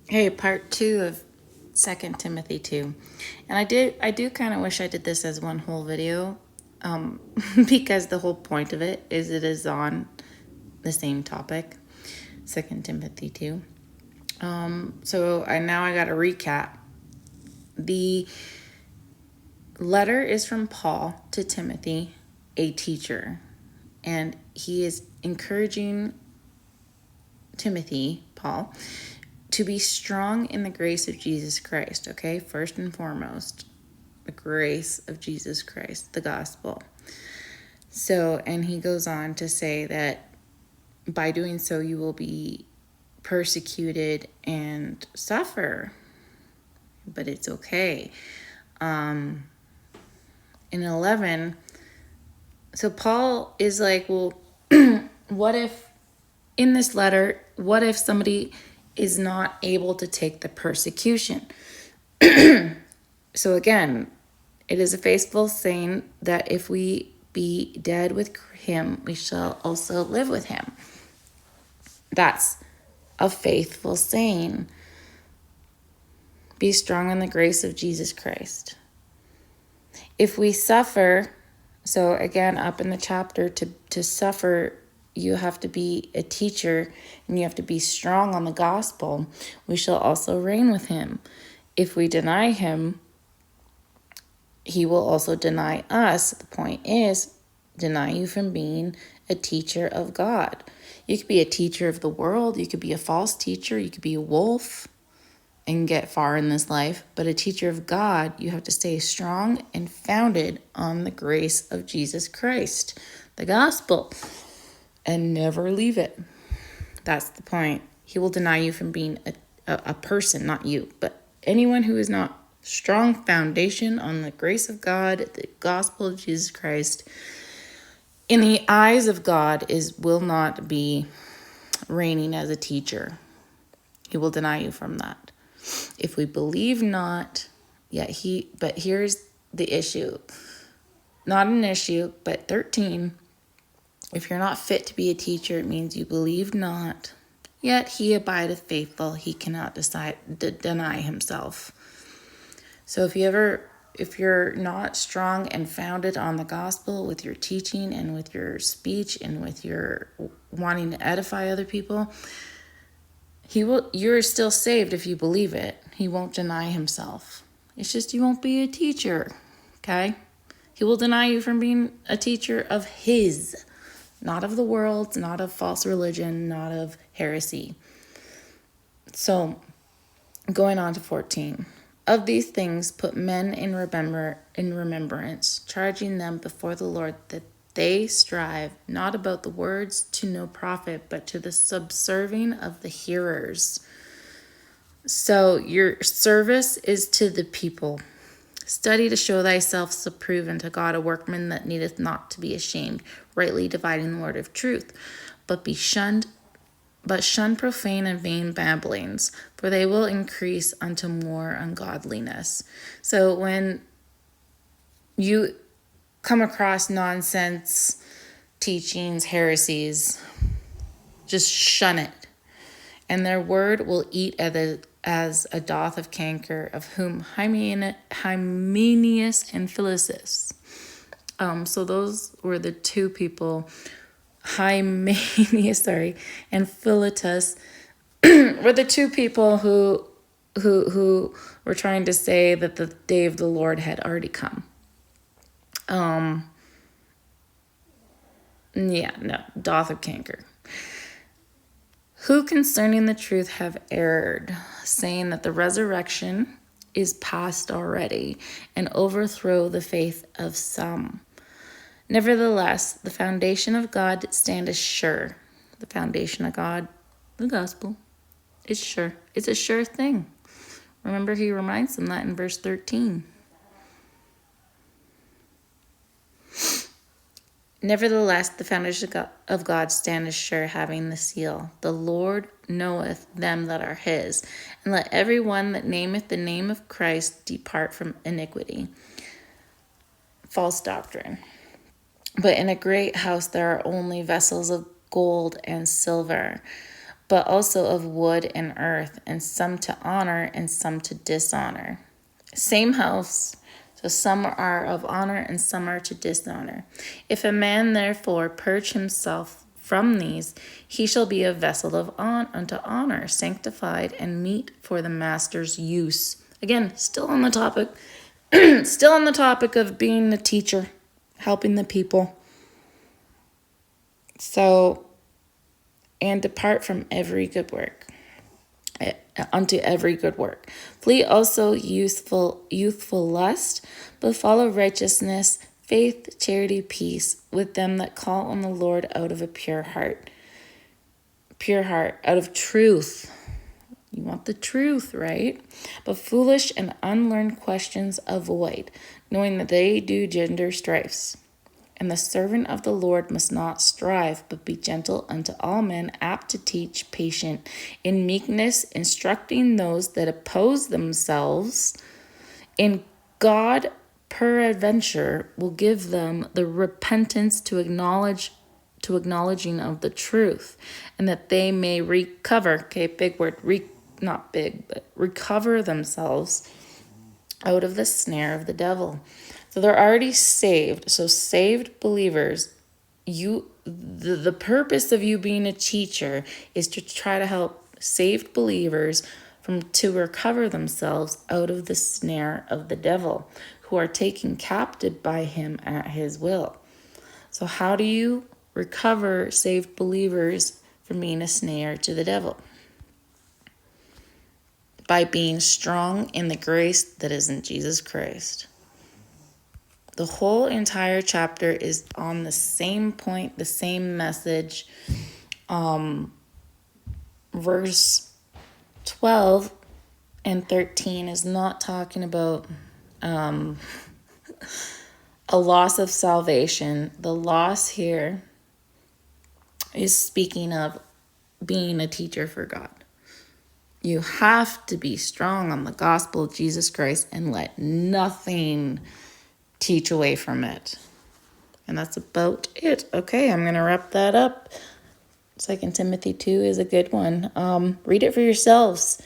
Hey, part 2 of 2 Timothy 2. And I do kind of wish I did this as one whole video, because the whole point of it is on the same topic, 2 Timothy 2. So now I got to recap. The letter is from Paul to Timothy, a teacher, and he is encouraging Timothy, Paul, to be strong in the grace of Jesus Christ, okay? First and foremost, the grace of Jesus Christ, the gospel. So, and he goes on to say that by doing so, you will be persecuted and suffer, but it's okay. In 11, so Paul is like, well, what if, in this letter, what if somebody is not able to take the persecution? So again, it is a faithful saying that if we be dead with him, we shall also live with him. That's a faithful saying. Be strong in the grace of Jesus Christ. If we suffer, so again, up in the chapter, to suffer, you have to be a teacher and you have to be strong on the gospel. We shall also reign with him. If we deny him, he will also deny us. The point is, deny you from being a teacher of God. You could be a teacher of the world. You could be a false teacher. You could be a wolf and get far in this life. But a teacher of God, you have to stay strong and founded on the grace of Jesus Christ, the gospel, and never leave it. That's the point. He will deny you from being a person, not you, but anyone who is not strong foundation on the grace of God, the gospel of Jesus Christ, in the eyes of God, will not be reigning as a teacher. He will deny you from that. If we believe not, but here's the issue. Not an issue, but 13. If you're not fit to be a teacher, it means you believe not. Yet he abideth faithful. He cannot deny himself. So if you're not strong and founded on the gospel with your teaching and with your speech and with your wanting to edify other people, you're still saved if you believe it. He won't deny himself. It's just you won't be a teacher, okay? He will deny you from being a teacher of his, not of the world, not of false religion, not of heresy. So, going on to 14. Of these things put men in remembrance, charging them before the Lord that they strive not about the words to no profit, but to the subserving of the hearers. So your service is to the people. Study to show thyself approved unto God, a workman that needeth not to be ashamed, rightly dividing the word of truth. But shun profane and vain babblings, for they will increase unto more ungodliness. So when you come across nonsense teachings, heresies, just shun it. And their word will eat as a doth of canker, of whom Hymenaeus and Philetus. So those were the two people. Hymenaeus, and Philetus were the two people who were trying to say that the day of the Lord had already come. Doth of canker. Who concerning the truth have erred, saying that the resurrection is past already, and overthrow the faith of some. Nevertheless, the foundation of God standeth sure. The foundation of God, the gospel, is sure. It's a sure thing. Remember, he reminds them that in verse 13. Nevertheless, the foundation of God standeth sure, having the seal. The Lord knoweth them that are his. And let every one that nameth the name of Christ depart from iniquity. False doctrine. But in a great house there are only vessels of gold and silver, but also of wood and earth, and some to honor and some to dishonor. Same house, so some are of honor and some are to dishonor. If a man therefore purge himself from these, he shall be a vessel of unto honor, sanctified and meet for the master's use. Again, still on the topic, still on the topic of being the teacher, helping the people. So, and depart from every good work, unto every good work. Flee also youthful lust, but follow righteousness, faith, charity, peace with them that call on the Lord out of a pure heart, out of truth. You want the truth, right? But foolish and unlearned questions avoid, knowing that they do gender strifes. And the servant of the Lord must not strive, but be gentle unto all men, apt to teach, patient, in meekness, instructing those that oppose themselves. And God peradventure will give them the repentance to acknowledging of the truth, and that they may recover, okay, big word, not big, but recover themselves out of the snare of the devil. So they're already saved. So saved believers, the purpose of you being a teacher is to try to help saved believers to recover themselves out of the snare of the devil, who are taken captive by him at his will. So how do you recover saved believers from being a snare to the devil? By being strong in the grace that is in Jesus Christ. The whole entire chapter is on the same point, the same message. Verse 12 and 13 is not talking about a loss of salvation. The loss here is speaking of being a teacher for God. You have to be strong on the gospel of Jesus Christ and let nothing teach away from it. And that's about it. Okay, I'm going to wrap that up. 2 Timothy 2 is a good one. Read it for yourselves.